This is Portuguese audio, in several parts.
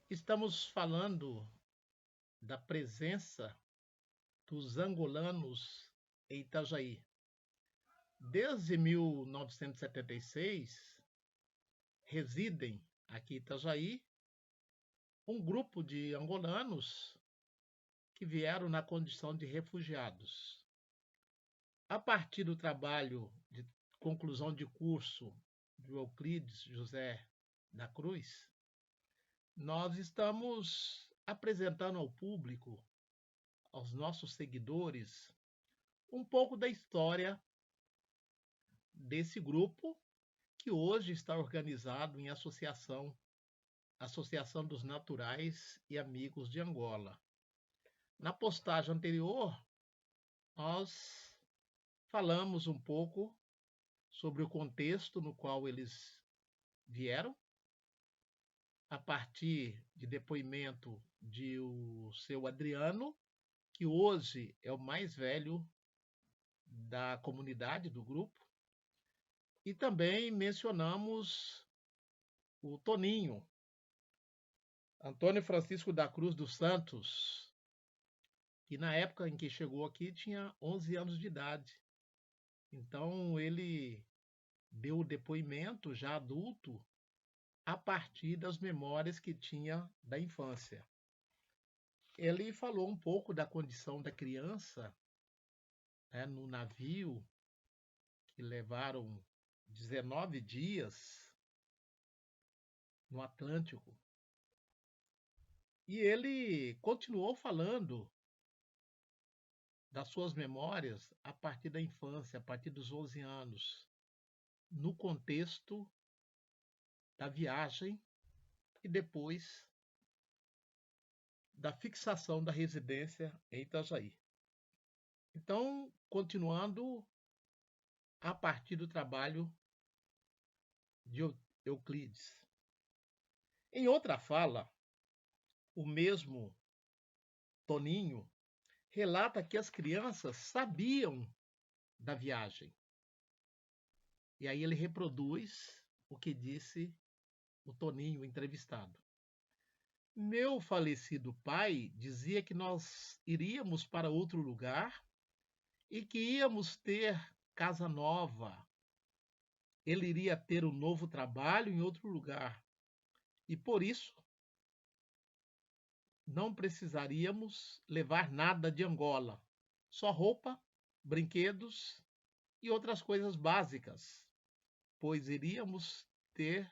Estamos falando da presença dos angolanos em Itajaí. Desde 1976, residem aqui em Itajaí um grupo de angolanos que vieram na condição de refugiados. A partir do trabalho de conclusão de curso do Euclides José da Cruz, nós estamos apresentando ao público, aos nossos seguidores, um pouco da história desse grupo que hoje está organizado em Associação dos Naturais e Amigos de Angola. Na postagem anterior, nós falamos um pouco sobre o contexto no qual eles vieram, a partir de depoimento de o seu Adriano, que hoje é o mais velho da comunidade do grupo, e também mencionamos o Toninho, Antônio Francisco da Cruz dos Santos, que na época em que chegou aqui tinha 11 anos de idade. Então ele deu o depoimento já adulto a partir das memórias que tinha da infância. Ele falou um pouco da condição da criança, né, no navio que levaram 19 dias no Atlântico. E ele continuou falando das suas memórias a partir da infância, a partir dos 11 anos, no contexto da viagem e depois da fixação da residência em Itajaí. Então, continuando a partir do trabalho de Euclides. Em outra fala, o mesmo Toninho relata que as crianças sabiam da viagem. E aí ele reproduz o que disse o Toninho entrevistado. Meu falecido pai dizia que nós iríamos para outro lugar e que íamos ter casa nova. Ele iria ter um novo trabalho em outro lugar. E por isso não precisaríamos levar nada de Angola, só roupa, brinquedos e outras coisas básicas, pois ter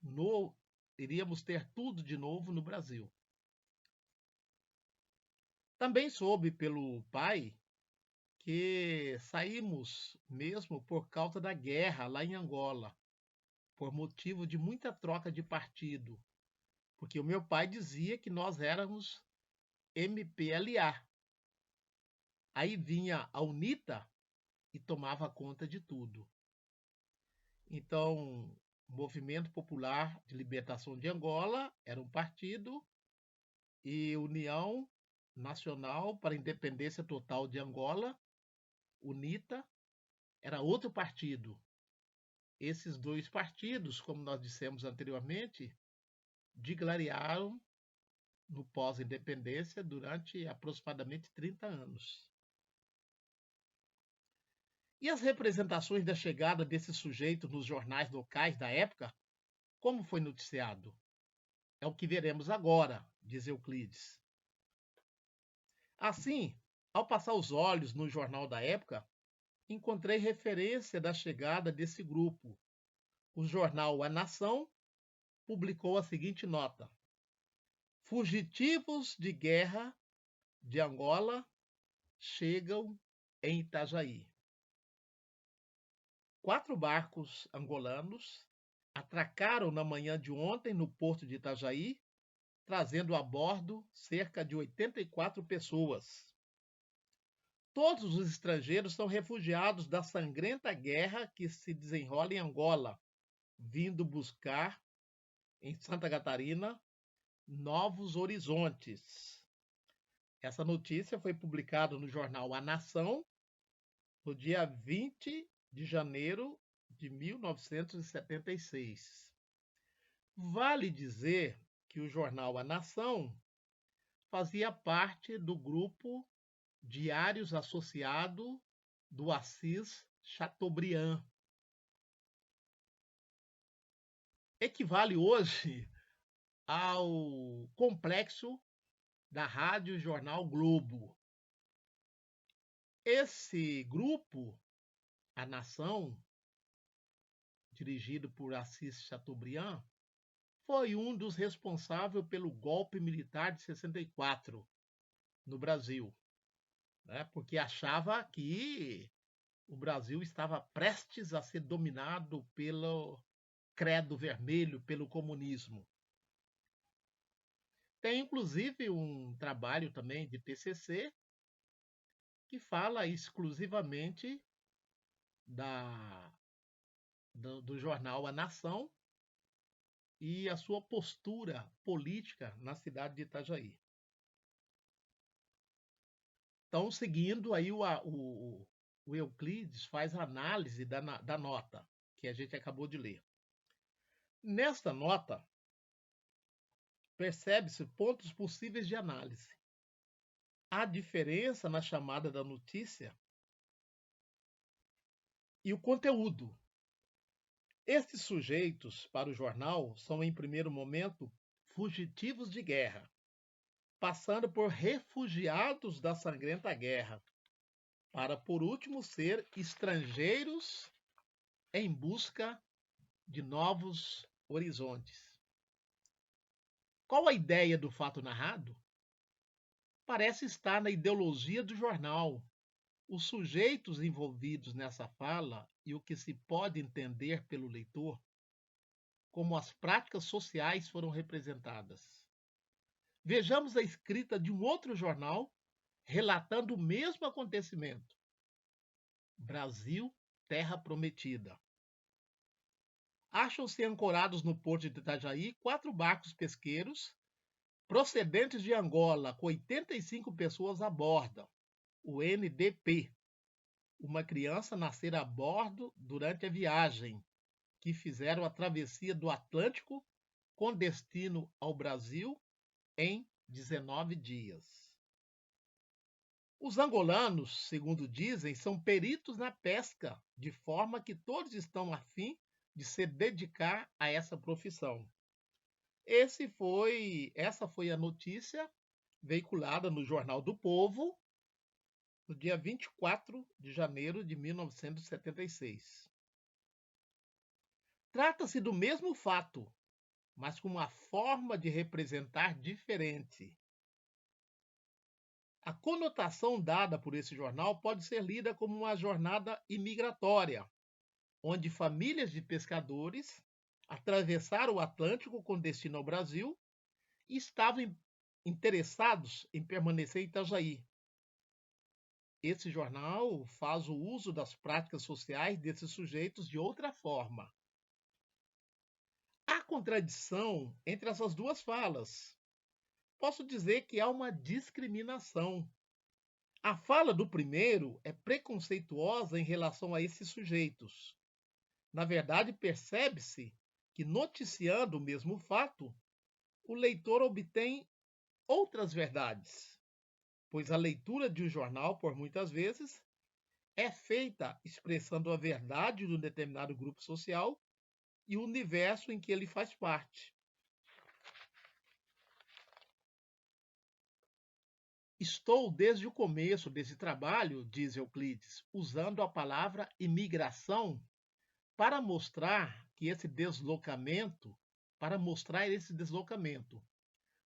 no, iríamos ter tudo de novo no Brasil. Também soube pelo pai que saímos mesmo por causa da guerra lá em Angola, por motivo de muita troca de partido, porque o meu pai dizia que nós éramos MPLA. Aí vinha a UNITA e tomava conta de tudo. Então, o Movimento Popular de Libertação de Angola era um partido e União Nacional para a Independência Total de Angola, UNITA, era outro partido. Esses dois partidos, como nós dissemos anteriormente, digladiaram no pós-independência durante aproximadamente 30 anos. E as representações da chegada desse sujeito nos jornais locais da época, como foi noticiado? É o que veremos agora, diz Euclides. Assim, ao passar os olhos no jornal da época, encontrei referência da chegada desse grupo. O jornal A Nação publicou a seguinte nota: fugitivos de guerra de Angola chegam em Itajaí. 4 barcos angolanos atracaram na manhã de ontem no porto de Itajaí, trazendo a bordo cerca de 84 pessoas. Todos os estrangeiros são refugiados da sangrenta guerra que se desenrola em Angola, vindo buscar em Santa Catarina novos horizontes. Essa notícia foi publicada no jornal A Nação no dia 20 de janeiro de 1976. Vale dizer que o jornal A Nação fazia parte do grupo Diários Associado do Assis Chateaubriand. Equivale hoje ao complexo da Rádio Jornal Globo. Esse grupo, A Nação, dirigido por Assis Chateaubriand, foi um dos responsáveis pelo golpe militar de 64 no Brasil, né? Porque achava que o Brasil estava prestes a ser dominado pelo credo vermelho, pelo comunismo. Tem inclusive um trabalho também de TCC que fala exclusivamente do jornal A Nação e a sua postura política na cidade de Itajaí. Então, seguindo aí o Euclides faz a análise da nota que a gente acabou de ler. Nesta nota, percebe-se pontos possíveis de análise. A diferença na chamada da notícia e o conteúdo. Estes sujeitos, para o jornal, são, em primeiro momento, fugitivos de guerra, passando por refugiados da sangrenta guerra, para, por último, ser estrangeiros em busca de novos horizontes. Qual a ideia do fato narrado? Parece estar na ideologia do jornal. Os sujeitos envolvidos nessa fala e o que se pode entender pelo leitor, como as práticas sociais foram representadas. Vejamos a escrita de um outro jornal relatando o mesmo acontecimento. Brasil, terra prometida. Acham-se ancorados no porto de Itajaí 4 barcos pesqueiros procedentes de Angola, com 85 pessoas a bordo, o NDP. Uma criança nascera a bordo durante a viagem, que fizeram a travessia do Atlântico com destino ao Brasil em 19 dias. Os angolanos, segundo dizem, são peritos na pesca, de forma que todos estão a fim de se dedicar a essa profissão. Essa foi a notícia veiculada no Jornal do Povo, no dia 24 de janeiro de 1976. Trata-se do mesmo fato, mas com uma forma de representar diferente. A conotação dada por esse jornal pode ser lida como uma jornada imigratória, onde famílias de pescadores atravessaram o Atlântico com destino ao Brasil e estavam interessados em permanecer em Itajaí. Esse jornal faz o uso das práticas sociais desses sujeitos de outra forma. Há contradição entre essas duas falas. Posso dizer que há uma discriminação. A fala do primeiro é preconceituosa em relação a esses sujeitos. Na verdade, percebe-se que, noticiando o mesmo fato, o leitor obtém outras verdades, pois a leitura de um jornal, por muitas vezes, é feita expressando a verdade de um determinado grupo social e o universo em que ele faz parte. Estou desde o começo desse trabalho, diz Euclides, usando a palavra imigração para mostrar esse deslocamento,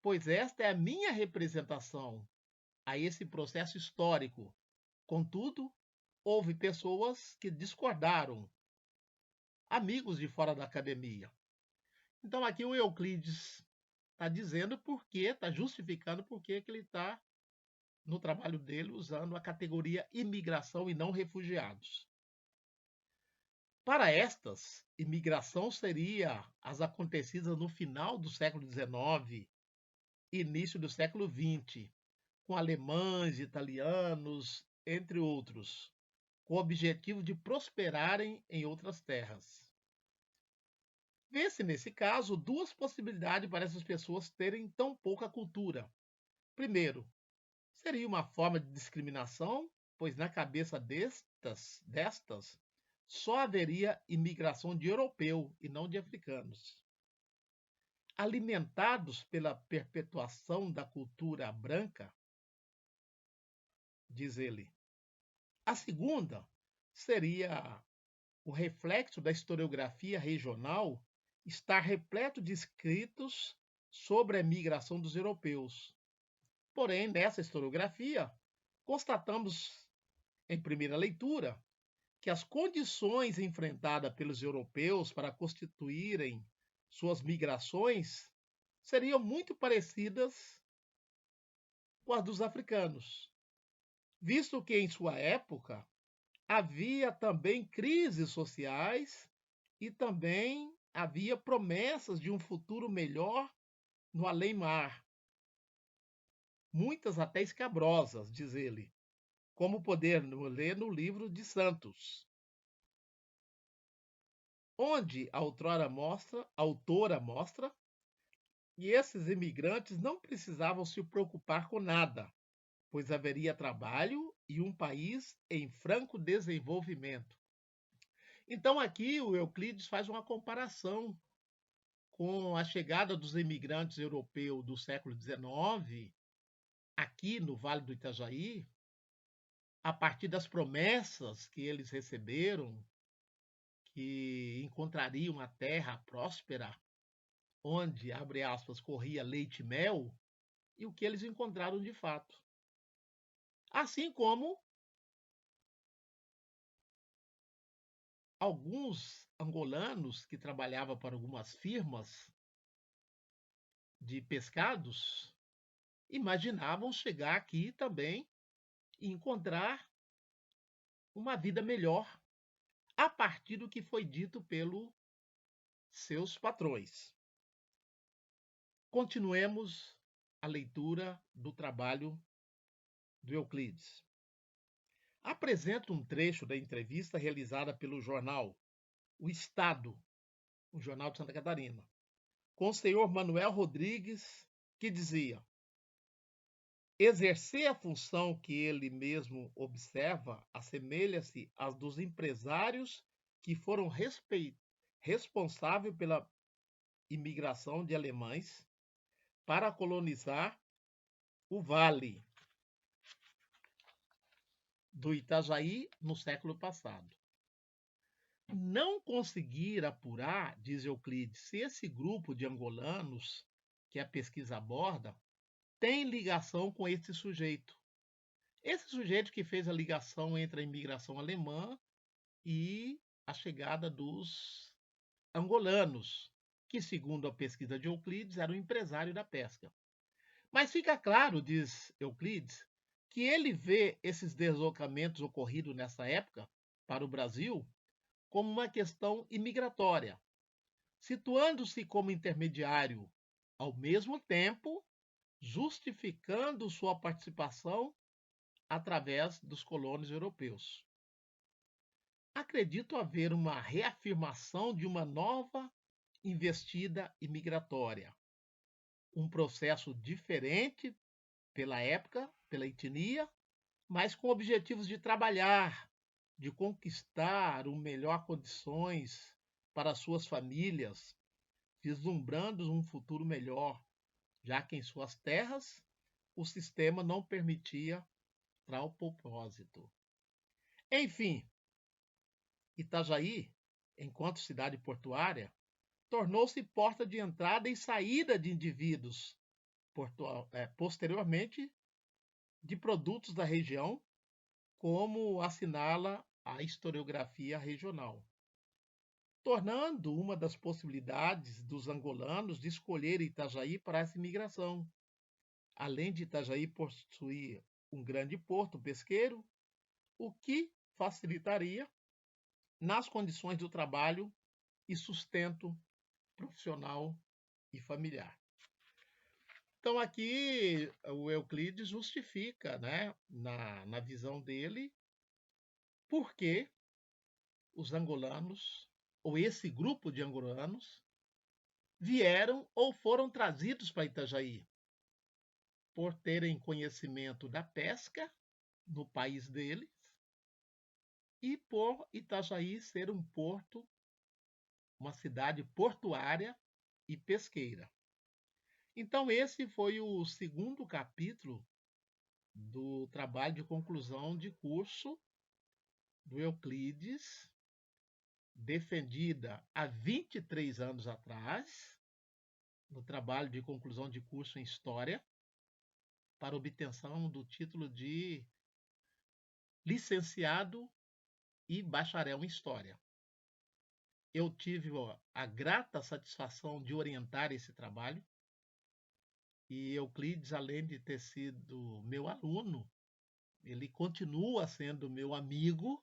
pois esta é a minha representação a esse processo histórico. Contudo, houve pessoas que discordaram, amigos de fora da academia. Então aqui o Euclides está dizendo está justificando por que ele está no trabalho dele usando a categoria imigração e não refugiados. Para estas, imigração seria as acontecidas no final do século XIX, início do século XX, com alemães, italianos, entre outros, com o objetivo de prosperarem em outras terras. Vê-se, nesse caso, duas possibilidades para essas pessoas terem tão pouca cultura. Primeiro, seria uma forma de discriminação, pois na cabeça destas só haveria imigração de europeu e não de africanos. Alimentados pela perpetuação da cultura branca, diz ele. A segunda seria o reflexo da historiografia regional estar repleto de escritos sobre a migração dos europeus. Porém, nessa historiografia, constatamos, em primeira leitura, que as condições enfrentadas pelos europeus para constituírem suas migrações seriam muito parecidas com as dos africanos, visto que em sua época havia também crises sociais e também havia promessas de um futuro melhor no além-mar, muitas até escabrosas, diz ele, como poder ler no livro de Santos, onde a autora mostra que esses imigrantes não precisavam se preocupar com nada, pois haveria trabalho e um país em franco desenvolvimento. Então, aqui o Euclides faz uma comparação com a chegada dos imigrantes europeus do século XIX, aqui no Vale do Itajaí, a partir das promessas que eles receberam, que encontrariam uma terra próspera, onde, abre aspas, corria leite e mel, e o que eles encontraram de fato. Assim como alguns angolanos que trabalhavam para algumas firmas de pescados imaginavam chegar aqui também e encontrar uma vida melhor a partir do que foi dito pelos seus patrões. Continuemos a leitura do trabalho do Euclides. Apresento um trecho da entrevista realizada pelo jornal O Estado, o jornal de Santa Catarina, com o senhor Manuel Rodrigues, que dizia: exercer a função que ele mesmo observa assemelha-se às dos empresários que foram responsáveis pela imigração de alemães para colonizar o Vale do Itajaí no século passado. Não conseguir apurar, diz Euclides, se esse grupo de angolanos que a pesquisa aborda tem ligação com esse sujeito. Esse sujeito que fez a ligação entre a imigração alemã e a chegada dos angolanos, que, segundo a pesquisa de Euclides, era um empresário da pesca. Mas fica claro, diz Euclides, que ele vê esses deslocamentos ocorridos nessa época para o Brasil como uma questão imigratória, situando-se como intermediário, ao mesmo tempo justificando sua participação através dos colonos europeus. Acredito haver uma reafirmação de uma nova investida imigratória, um processo diferente pela época, pela etnia, mas com objetivos de trabalhar, de conquistar melhor condições para suas famílias, vislumbrando um futuro melhor, já que em suas terras o sistema não permitia tal propósito. Enfim, Itajaí, enquanto cidade portuária, tornou-se porta de entrada e saída de indivíduos, posteriormente de produtos da região, como assinala a historiografia regional, tornando uma das possibilidades dos angolanos de escolher Itajaí para essa imigração. Além de Itajaí possuir um grande porto pesqueiro, o que facilitaria nas condições do trabalho e sustento profissional e familiar. Então, aqui o Euclides justifica, né, na visão dele, por que os angolanos, ou esse grupo de angolanos, vieram ou foram trazidos para Itajaí, por terem conhecimento da pesca no país deles e por Itajaí ser um porto, uma cidade portuária e pesqueira. Então, esse foi o segundo capítulo do trabalho de conclusão de curso do Euclides, defendida há 23 anos atrás, no trabalho de conclusão de curso em História, para obtenção do título de licenciado e bacharel em História. Eu tive a grata satisfação de orientar esse trabalho, e Euclides, além de ter sido meu aluno, ele continua sendo meu amigo,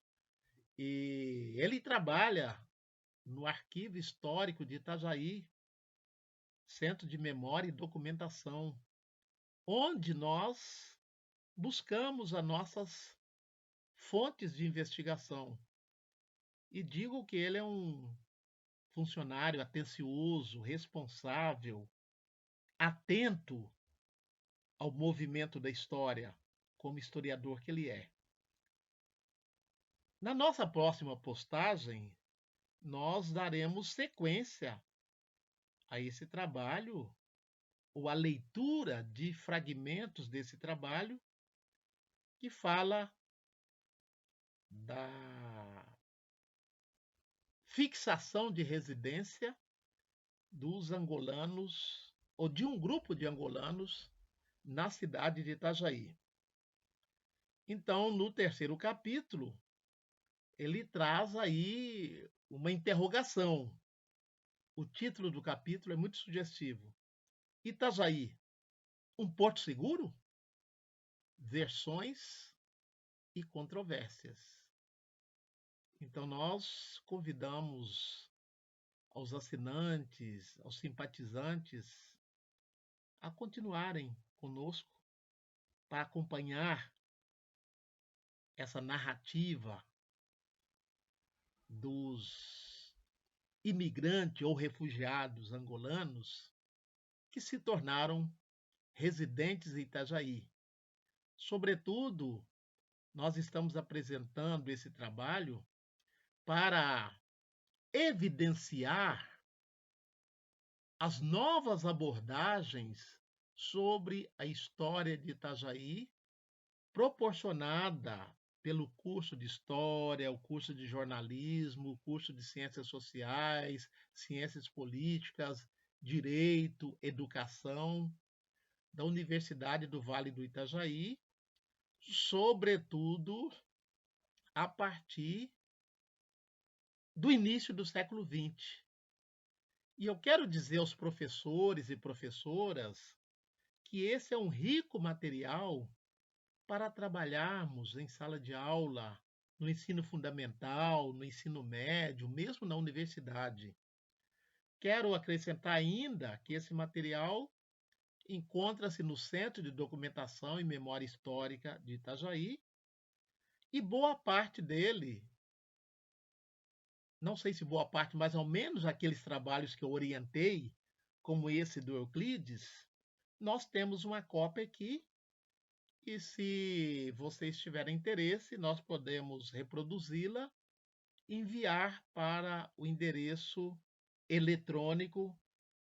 e ele trabalha no Arquivo Histórico de Itajaí, Centro de Memória e Documentação, onde nós buscamos as nossas fontes de investigação. E digo que ele é um funcionário atencioso, responsável, atento ao movimento da história, como historiador que ele é. Na nossa próxima postagem, nós daremos sequência a esse trabalho, ou a leitura de fragmentos desse trabalho, que fala da fixação de residência dos angolanos, ou de um grupo de angolanos, na cidade de Itajaí. Então, no terceiro capítulo, ele traz aí uma interrogação. O título do capítulo é muito sugestivo. Itajaí, um porto seguro? Versões e controvérsias. Então, nós convidamos aos assinantes, aos simpatizantes, a continuarem conosco para acompanhar essa narrativa dos imigrantes ou refugiados angolanos que se tornaram residentes em Itajaí. Sobretudo, nós estamos apresentando esse trabalho para evidenciar as novas abordagens sobre a história de Itajaí, proporcionada pelo curso de História, o curso de Jornalismo, o curso de Ciências Sociais, Ciências Políticas, Direito, Educação, da Universidade do Vale do Itajaí, sobretudo a partir do início do século XX. E eu quero dizer aos professores e professoras que esse é um rico material para trabalharmos em sala de aula, no ensino fundamental, no ensino médio, mesmo na universidade. Quero acrescentar ainda que esse material encontra-se no Centro de Documentação e Memória Histórica de Itajaí, e boa parte dele, não sei se boa parte, mas ao menos aqueles trabalhos que eu orientei, como esse do Euclides, nós temos uma cópia aqui, e se vocês tiverem interesse, nós podemos reproduzi-la e enviar para o endereço eletrônico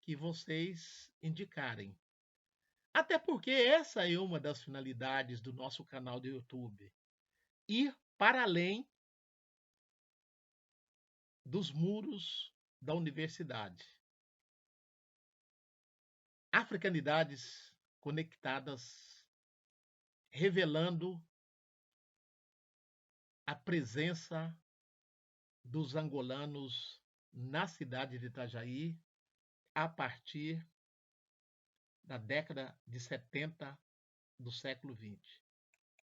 que vocês indicarem. Até porque essa é uma das finalidades do nosso canal do YouTube: ir para além dos muros da universidade. Africanidades conectadas, revelando a presença dos angolanos na cidade de Itajaí a partir da década de 70 do século XX.